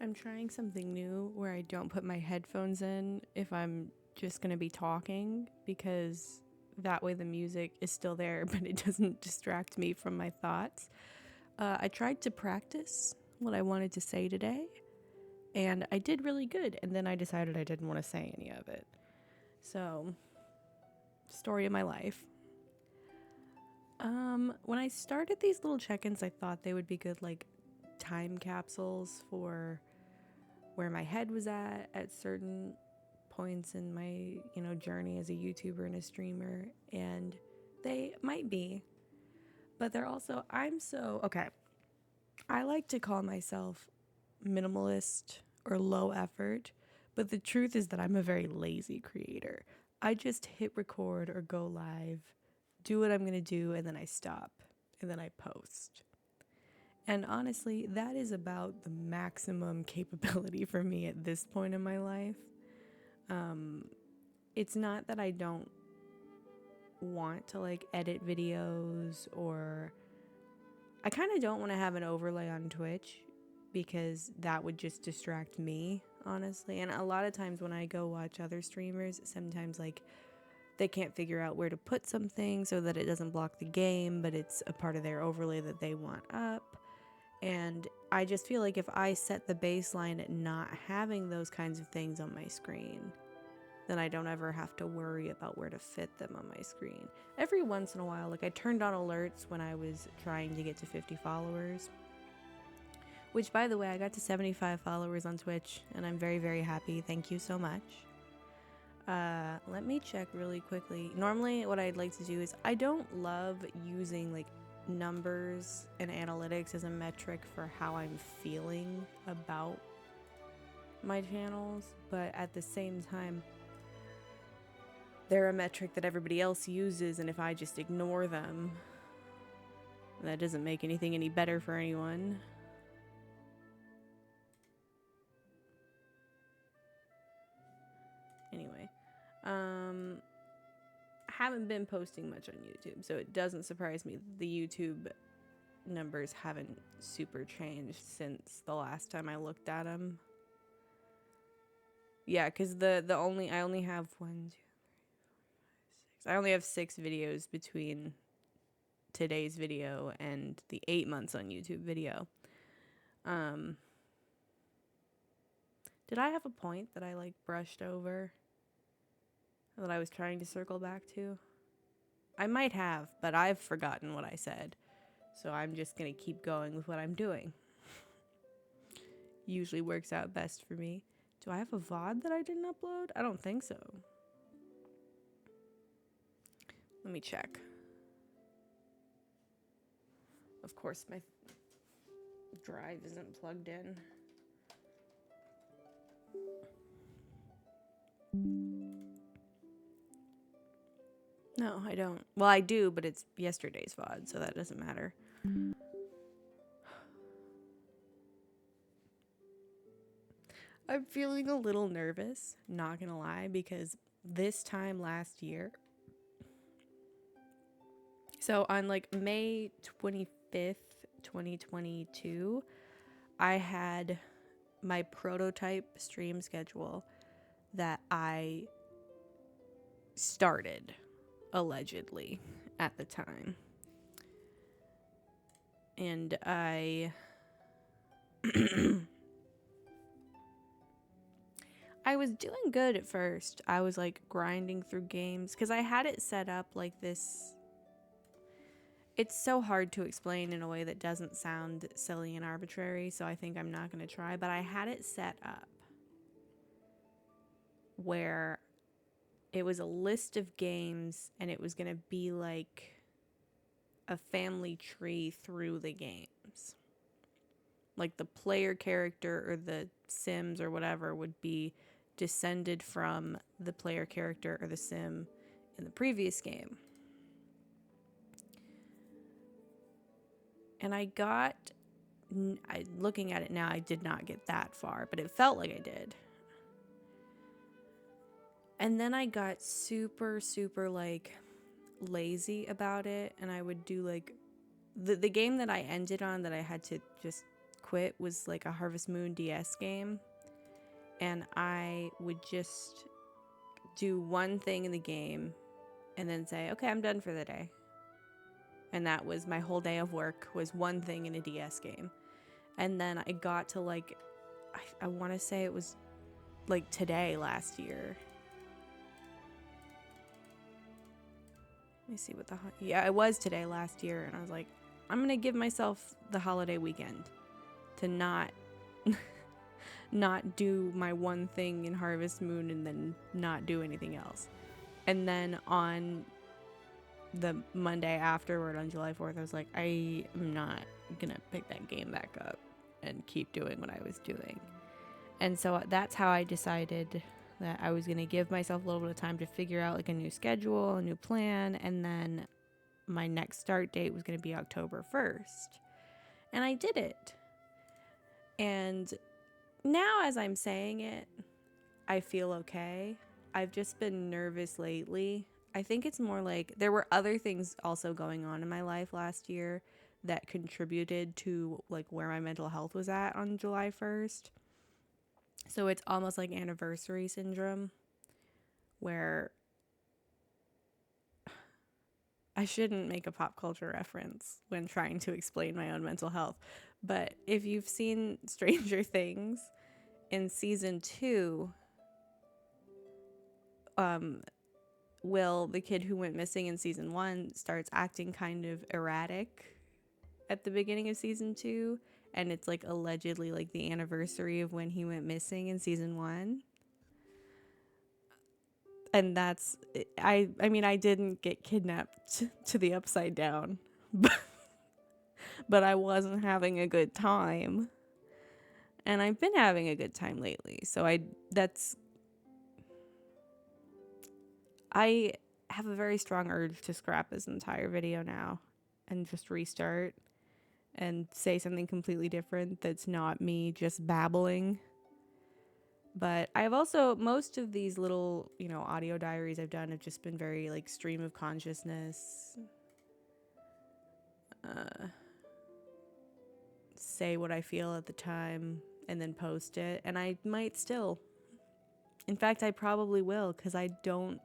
I'm trying something new where I don't put my headphones in if I'm just going to be talking, because that way the music is still there, but it doesn't distract me from my thoughts. I tried to practice what I wanted to say today, and I did really good, and then I decided I didn't want to say any of it. So, story of my life. When I started these little check-ins, I thought they would be good, like, time capsules for where my head was at certain points in my, journey as a YouTuber and a streamer, and they might be, but they're also, okay, I like to call myself minimalist or low effort, but the truth is that I'm a very lazy creator. I just hit record or go live, do what I'm going to do, and then I stop, and then I post. And honestly, that is about the maximum capability for me at this point in my life. It's not that I don't want to like edit videos, or I kind of don't want to have an overlay on Twitch, because that would just distract me, honestly. And a lot of times when I go watch other streamers, sometimes like they can't figure out where to put something so that it doesn't block the game, but it's a part of their overlay that they want up. And I just feel like if I set the baseline at not having those kinds of things on my screen, then I don't ever have to worry about where to fit them on my screen. Every once in a while, like I turned on alerts when I was trying to get to 50 followers, which, by the way, I got to 75 followers on Twitch, and I'm very, very happy. Thank you so much. Let me check really quickly. Normally, what I'd like to do is, I don't love using like numbers and analytics as a metric for how I'm feeling about my channels, but at the same time, they're a metric that everybody else uses, and if I just ignore them, that doesn't make anything any better for anyone. Anyway, I haven't been posting much on YouTube, so it doesn't surprise me that the YouTube numbers haven't super changed since the last time I looked at them. Yeah, because I only have 6. I only have 6 videos between today's video and the 8 months on YouTube video. Did I have a point that I like brushed over that I was trying to circle back to? I might have, but I've forgotten what I said. So I'm just going to keep going with what I'm doing. Usually works out best for me. Do I have a VOD that I didn't upload? I don't think so. Let me check. Of course, my drive isn't plugged in. No, I don't. Well, I do, but it's yesterday's VOD, so that doesn't matter. I'm feeling a little nervous, not gonna lie, because this time last year, so on like May 25th, 2022, I had my prototype stream schedule that I started, allegedly, at the time. And I was doing good at first. I was like grinding through games because I had it set up like this. It's so hard to explain in a way that doesn't sound silly and arbitrary, so I think I'm not going to try. But I had it set up where it was a list of games, and it was going to be like a family tree through the games. Like the player character or the Sims or whatever would be descended from the player character or the sim in the previous game. And looking at it now, I did not get that far, but it felt like I did. And then I got super, super like lazy about it, and I would do like the game that I ended on, that I had to just quit was like a Harvest Moon DS game, and I would just do one thing in the game and then say, okay, I'm done for the day. And that was my whole day of work, was one thing in a DS game. And then I got to like, I want to say it was like today last year. Let me see what it was today last year. And I was like, I'm going to give myself the holiday weekend to not do my one thing in Harvest Moon and then not do anything else. And then on the Monday afterward, on July 4th, I was like, I am not gonna pick that game back up and keep doing what I was doing. And so that's how I decided that I was gonna give myself a little bit of time to figure out like a new schedule, a new plan, and then my next start date was gonna be October 1st. And I did it. And now as I'm saying it, I feel okay. I've just been nervous lately. I think it's more like there were other things also going on in my life last year that contributed to like where my mental health was at on July 1st. So it's almost like anniversary syndrome, where I shouldn't make a pop culture reference when trying to explain my own mental health. But if you've seen Stranger Things, in season 2, Will, the kid who went missing in season 1, starts acting kind of erratic at the beginning of season 2, and it's like allegedly like the anniversary of when he went missing in season 1. And that's, I mean, I didn't get kidnapped to the Upside Down, but I wasn't having a good time. And I've been having a good time lately. So I have a very strong urge to scrap this entire video now and just restart and say something completely different that's not me just babbling. But I've also, most of these little, audio diaries I've done have just been very like stream of consciousness. Say what I feel at the time and then post it. And I might still. In fact, I probably will, because I don't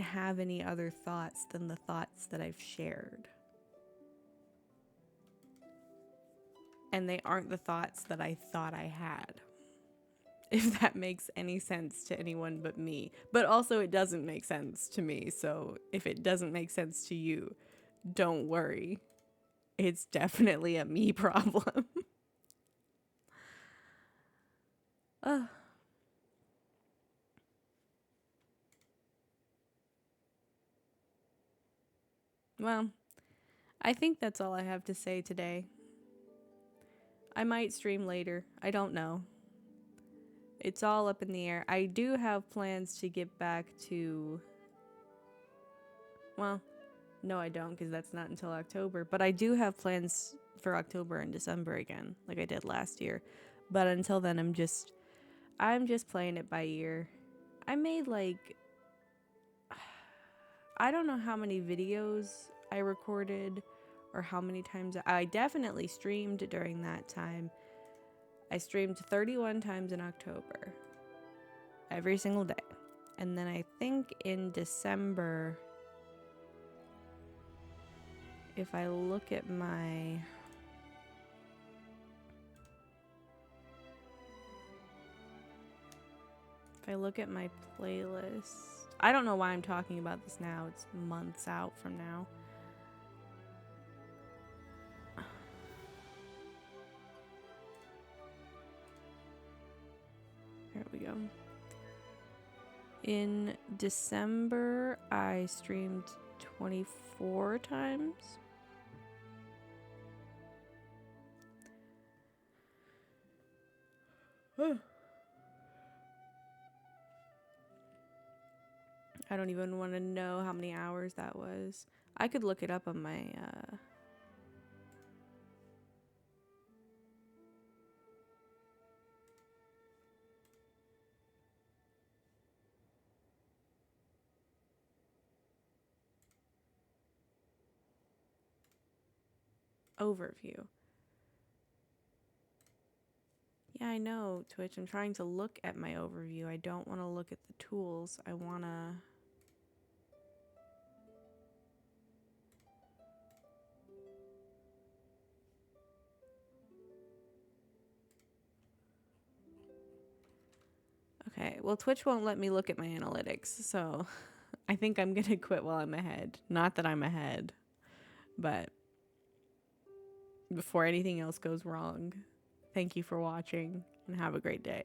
have any other thoughts than the thoughts that I've shared. And they aren't the thoughts that I thought I had. If that makes any sense to anyone but me. But also it doesn't make sense to me. So if it doesn't make sense to you, don't worry. It's definitely a me problem. Well, I think that's all I have to say today. I might stream later. I don't know. It's all up in the air. I do have plans to get back to... Well, no, I don't, because that's not until October. But I do have plans for October and December again, like I did last year. But until then, I'm just playing it by ear. I made like... I don't know how many videos I recorded or how many times. I definitely streamed during that time. I streamed 31 times in October. Every single day. And then I think in December, if I look at my... If I look at my playlist... I don't know why I'm talking about this now. It's months out from now. There we go. In December, I streamed 24 times. I don't even want to know how many hours that was. I could look it up on my overview. Yeah, I know, Twitch. I'm trying to look at my overview. I don't want to look at the tools. I want to... Okay, well, Twitch won't let me look at my analytics, so I think I'm going to quit while I'm ahead. Not that I'm ahead, but before anything else goes wrong, thank you for watching and have a great day.